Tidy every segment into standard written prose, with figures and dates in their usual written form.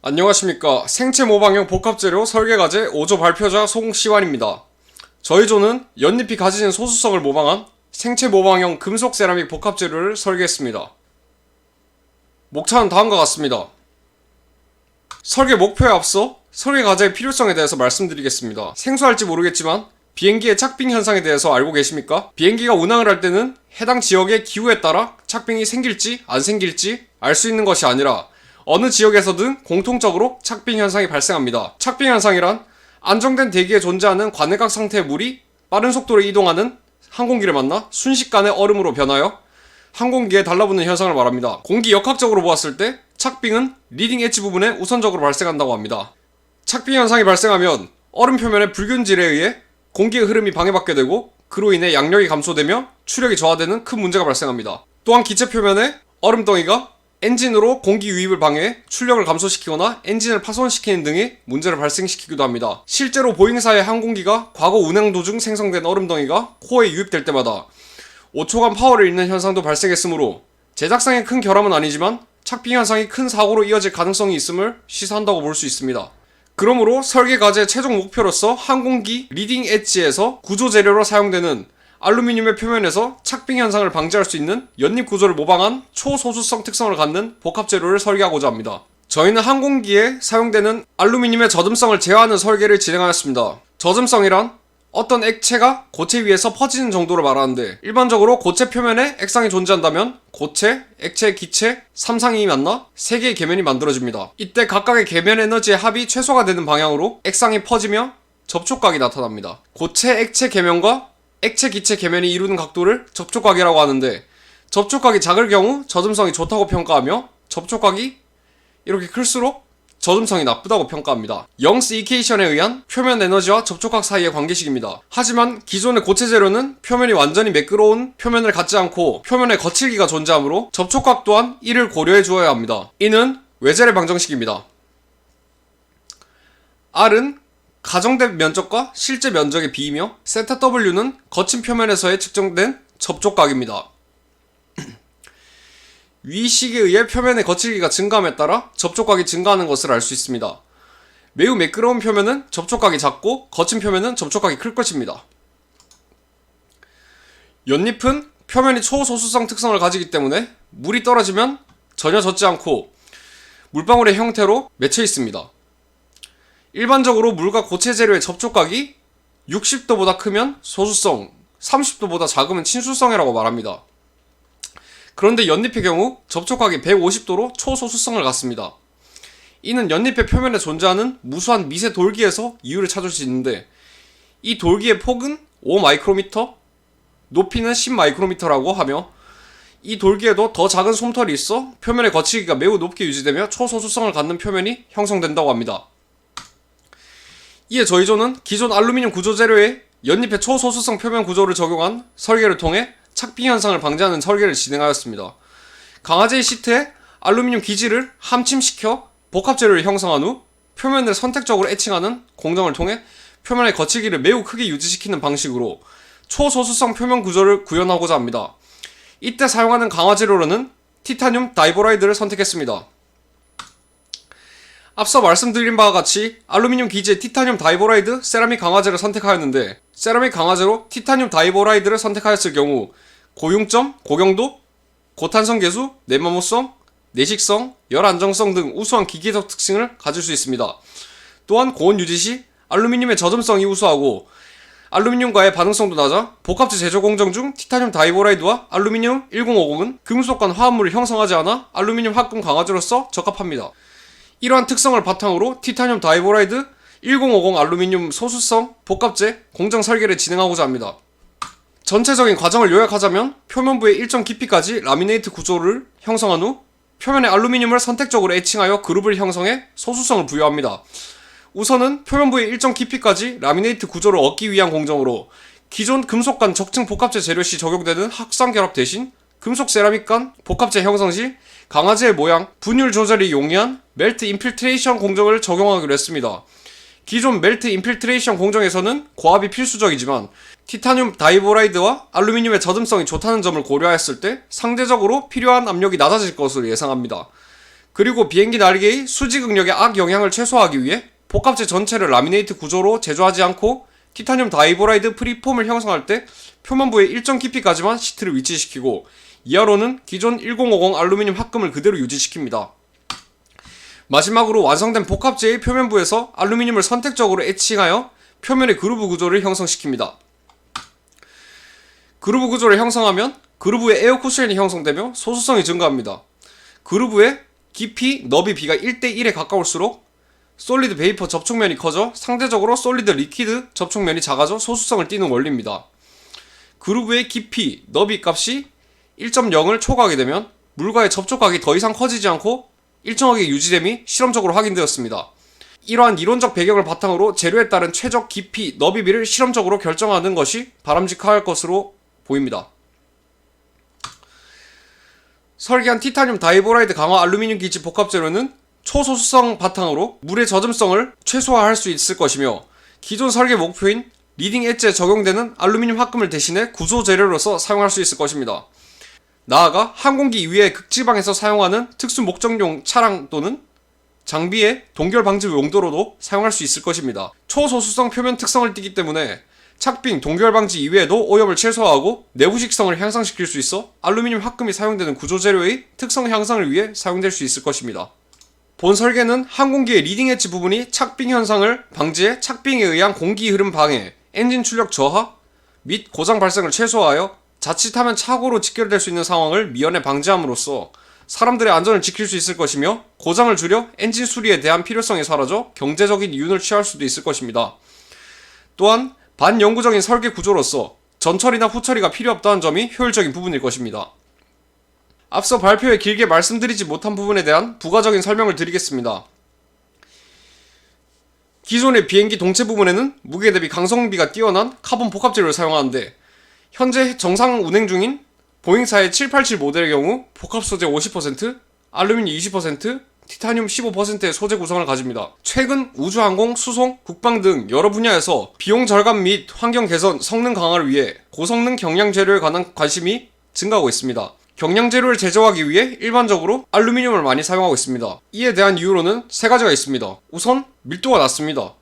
안녕하십니까. 생체 모방형 복합재료 설계과제 5조 발표자 송시환입니다. 저희 조는 연잎이 가지는 소수성을 모방한 생체 모방형 금속 세라믹 복합재료를 설계했습니다. 목차는 다음과 같습니다. 설계 목표에 앞서 설계과제의 필요성에 대해서 말씀드리겠습니다. 생소할지 모르겠지만 비행기의 착빙 현상에 대해서 알고 계십니까? 비행기가 운항을 할 때는 해당 지역의 기후에 따라 착빙이 생길지 안 생길지 알 수 있는 것이 아니라 어느 지역에서든 공통적으로 착빙 현상이 발생합니다. 착빙 현상이란 안정된 대기에 존재하는 관내각 상태의 물이 빠른 속도로 이동하는 항공기를 만나 순식간에 얼음으로 변하여 항공기에 달라붙는 현상을 말합니다. 공기 역학적으로 보았을 때 착빙은 리딩 엣지 부분에 우선적으로 발생한다고 합니다. 착빙 현상이 발생하면 얼음 표면의 불균질에 의해 공기의 흐름이 방해받게 되고 그로 인해 양력이 감소되며 추력이 저하되는 큰 문제가 발생합니다. 또한 기체 표면에 얼음덩이가 엔진으로 공기 유입을 방해해 출력을 감소시키거나 엔진을 파손시키는 등의 문제를 발생시키기도 합니다. 실제로 보잉사의 항공기가 과거 운행 도중 생성된 얼음덩이가 코어에 유입될 때마다 5초간 파워를 잃는 현상도 발생했으므로 제작상의 큰 결함은 아니지만 착빙 현상이 큰 사고로 이어질 가능성이 있음을 시사한다고 볼 수 있습니다. 그러므로 설계 과제의 최종 목표로서 항공기 리딩 엣지에서 구조 재료로 사용되는 알루미늄의 표면에서 착빙 현상을 방지할 수 있는 연립 구조를 모방한 초소수성 특성을 갖는 복합 재료를 설계하고자 합니다. 저희는 항공기에 사용되는 알루미늄의 젖음성을 제어하는 설계를 진행하였습니다. 젖음성이란 어떤 액체가 고체 위에서 퍼지는 정도를 말하는데 일반적으로 고체 표면에 액상이 존재한다면 고체, 액체, 기체 3상이 만나 3개의 계면이 만들어집니다. 이때 각각의 계면 에너지의 합이 최소가 되는 방향으로 액상이 퍼지며 접촉각이 나타납니다. 고체, 액체 계면과 액체, 기체 계면이 이루는 각도를 접촉각이라고 하는데 접촉각이 작을 경우 젖음성이 좋다고 평가하며 접촉각이 이렇게 클수록 젖음성이 나쁘다고 평가합니다. 영스 이케이션에 의한 표면 에너지와 접촉각 사이의 관계식입니다. 하지만 기존의 고체 재료는 표면이 완전히 매끄러운 표면을 갖지 않고 표면에 거칠기가 존재하므로 접촉각 또한 이를 고려해 주어야 합니다. 이는 외젤의 방정식입니다. R은 가정된 면적과 실제 면적의 비이며 세타 W는 거친 표면에서의 측정된 접촉각입니다. 위 식에 의해 표면의 거칠기가 증가함에 따라 접촉각이 증가하는 것을 알 수 있습니다. 매우 매끄러운 표면은 접촉각이 작고 거친 표면은 접촉각이 클 것입니다. 연잎은 표면이 초소수성 특성을 가지기 때문에 물이 떨어지면 전혀 젖지 않고 물방울의 형태로 맺혀 있습니다. 일반적으로 물과 고체 재료의 접촉각이 60도보다 크면 소수성, 30도보다 작으면 친수성이라고 말합니다. 그런데 연잎의 경우 접촉각이 150도로 초소수성을 갖습니다. 이는 연잎의 표면에 존재하는 무수한 미세 돌기에서 이유를 찾을 수 있는데 이 돌기의 폭은 5마이크로미터, 높이는 10마이크로미터라고 하며 이 돌기에도 더 작은 솜털이 있어 표면의 거치기가 매우 높게 유지되며 초소수성을 갖는 표면이 형성된다고 합니다. 이에 저희 조는 기존 알루미늄 구조 재료에 연잎의 초소수성 표면 구조를 적용한 설계를 통해 착빙 현상을 방지하는 설계를 진행하였습니다. 강화제의 시트에 알루미늄 기지를 함침시켜 복합 재료를 형성한 후 표면을 선택적으로 에칭하는 공정을 통해 표면의 거치기를 매우 크게 유지시키는 방식으로 초소수성 표면 구조를 구현하고자 합니다. 이때 사용하는 강화 재료로는 티타늄 다이보라이드를 선택했습니다. 앞서 말씀드린 바와 같이 알루미늄 기지에 티타늄 다이보라이드 세라믹 강화제를 선택하였는데 세라믹 강화제로 티타늄 다이보라이드를 선택하였을 경우 고융점, 고경도, 고탄성 계수, 내마모성, 내식성, 열 안정성 등 우수한 기계적 특징을 가질 수 있습니다. 또한 고온 유지 시 알루미늄의 젖음성이 우수하고 알루미늄과의 반응성도 낮아 복합재 제조 공정 중 티타늄 다이보라이드와 알루미늄 1050은 금속 간 화합물을 형성하지 않아 알루미늄 합금 강화제로서 적합합니다. 이러한 특성을 바탕으로 티타늄 다이보라이드 1050 알루미늄 소수성 복합재 공정 설계를 진행하고자 합니다. 전체적인 과정을 요약하자면 표면부의 일정 깊이까지 라미네이트 구조를 형성한 후 표면에 알루미늄을 선택적으로 에칭하여 그룹을 형성해 소수성을 부여합니다. 우선은 표면부의 일정 깊이까지 라미네이트 구조를 얻기 위한 공정으로 기존 금속 간 적층 복합재 재료 시 적용되는 합성 결합 대신 금속 세라믹 간 복합재 형성 시 강화제의 모양, 분율 조절이 용이한 멜트 인필트레이션 공정을 적용하기로 했습니다. 기존 멜트 인필트레이션 공정에서는 고압이 필수적이지만 티타늄 다이보라이드와 알루미늄의 젖음성이 좋다는 점을 고려하였을 때 상대적으로 필요한 압력이 낮아질 것으로 예상합니다. 그리고 비행기 날개의 수직 응력의 악영향을 최소화하기 위해 복합재 전체를 라미네이트 구조로 제조하지 않고 티타늄 다이보라이드 프리폼을 형성할 때 표면부에 일정 깊이까지만 시트를 위치시키고 이하로는 기존 1050 알루미늄 합금을 그대로 유지시킵니다. 마지막으로 완성된 복합재의 표면부에서 알루미늄을 선택적으로 에칭하여 표면의 그루브 구조를 형성시킵니다. 그루브 구조를 형성하면 그루브에 에어 쿠션이 형성되며 소수성이 증가합니다. 그루브의 깊이, 너비 비가 1대1에 가까울수록 솔리드 베이퍼 접촉면이 커져 상대적으로 솔리드 리퀴드 접촉면이 작아져 소수성을 띠는 원리입니다. 그루브의 깊이, 너비 값이 1.0을 초과하게 되면 물과의 접촉각이 더 이상 커지지 않고 일정하게 유지됨이 실험적으로 확인되었습니다. 이러한 이론적 배경을 바탕으로 재료에 따른 최적 깊이, 너비비를 실험적으로 결정하는 것이 바람직할 것으로 보입니다. 설계한 티타늄 다이보라이드 강화 알루미늄 기체 복합재료는 초소수성 바탕으로 물의 젖음성을 최소화할 수 있을 것이며 기존 설계 목표인 리딩 엣지에 적용되는 알루미늄 합금을 대신해 구조 재료로서 사용할 수 있을 것입니다. 나아가 항공기 이외의 극지방에서 사용하는 특수 목적용 차량 또는 장비의 동결 방지 용도로도 사용할 수 있을 것입니다. 초소수성 표면 특성을 띠기 때문에 착빙, 동결 방지 이외에도 오염을 최소화하고 내부식성을 향상시킬 수 있어 알루미늄 합금이 사용되는 구조 재료의 특성 향상을 위해 사용될 수 있을 것입니다. 본 설계는 항공기의 리딩 엣지 부분이 착빙 현상을 방지해 착빙에 의한 공기 흐름 방해, 엔진 출력 저하 및 고장 발생을 최소화하여 자칫하면 착오로 직결될 수 있는 상황을 미연에 방지함으로써 사람들의 안전을 지킬 수 있을 것이며 고장을 줄여 엔진 수리에 대한 필요성이 사라져 경제적인 이윤을 취할 수도 있을 것입니다. 또한 반영구적인 설계 구조로서 전처리나 후처리가 필요 없다는 점이 효율적인 부분일 것입니다. 앞서 발표에 길게 말씀드리지 못한 부분에 대한 부가적인 설명을 드리겠습니다. 기존의 비행기 동체 부분에는 무게 대비 강성비가 뛰어난 카본 복합재료를 사용하는데 현재 정상 운행 중인 보잉사의 787 모델의 경우 복합 소재 50%, 알루미늄 20%, 티타늄 15%의 소재 구성을 가집니다. 최근 우주항공, 수송, 국방 등 여러 분야에서 비용 절감 및 환경 개선, 성능 강화를 위해 고성능 경량 재료에 관한 관심이 증가하고 있습니다. 경량 재료를 제조하기 위해 일반적으로 알루미늄을 많이 사용하고 있습니다. 이에 대한 이유로는 세 가지가 있습니다. 우선 밀도가 낮습니다.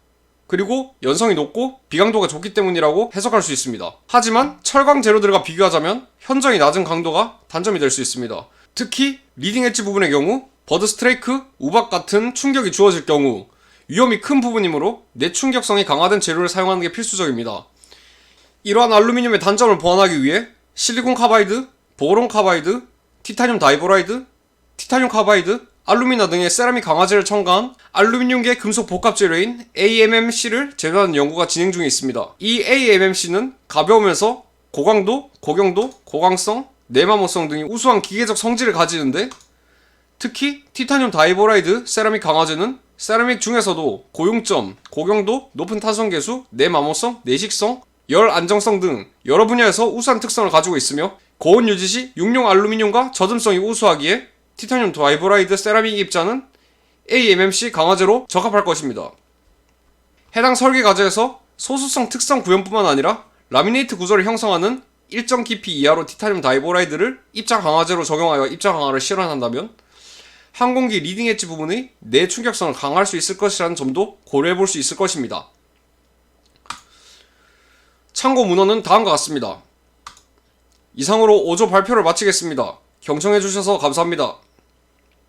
그리고 연성이 높고 비강도가 좋기 때문이라고 해석할 수 있습니다. 하지만 철강 재료들과 비교하자면 현저히 낮은 강도가 단점이 될 수 있습니다. 특히 리딩 엣지 부분의 경우 버드 스트레이크, 우박 같은 충격이 주어질 경우 위험이 큰 부분이므로 내충격성이 강화된 재료를 사용하는 게 필수적입니다. 이러한 알루미늄의 단점을 보완하기 위해 실리콘 카바이드, 보론 카바이드, 티타늄 다이보라이드, 티타늄 카바이드, 알루미나 등의 세라믹 강화제를 첨가한 알루미늄계 금속 복합 재료인 AMMC를 제조하는 연구가 진행 중에 있습니다. 이 AMMC는 가벼우면서 고강도, 고경도, 고강성, 내마모성 등의 우수한 기계적 성질을 가지는데 특히 티타늄 다이보라이드 세라믹 강화제는 세라믹 중에서도 고융점, 고경도, 높은 탄성 계수, 내마모성, 내식성, 열 안정성 등 여러 분야에서 우수한 특성을 가지고 있으며 고온 유지 시 육룡 알루미늄과 젖음성이 우수하기에 티타늄 다이보라이드 세라믹 입자는 AMMC 강화제로 적합할 것입니다. 해당 설계 과제에서 소수성 특성 구현뿐만 아니라 라미네이트 구조를 형성하는 일정 깊이 이하로 티타늄 다이보라이드를 입자 강화제로 적용하여 입자 강화를 실현한다면 항공기 리딩 엣지 부분의 내충격성을 강화할 수 있을 것이라는 점도 고려해볼 수 있을 것입니다. 참고 문헌은 다음과 같습니다. 이상으로 5조 발표를 마치겠습니다. 경청해주셔서 감사합니다.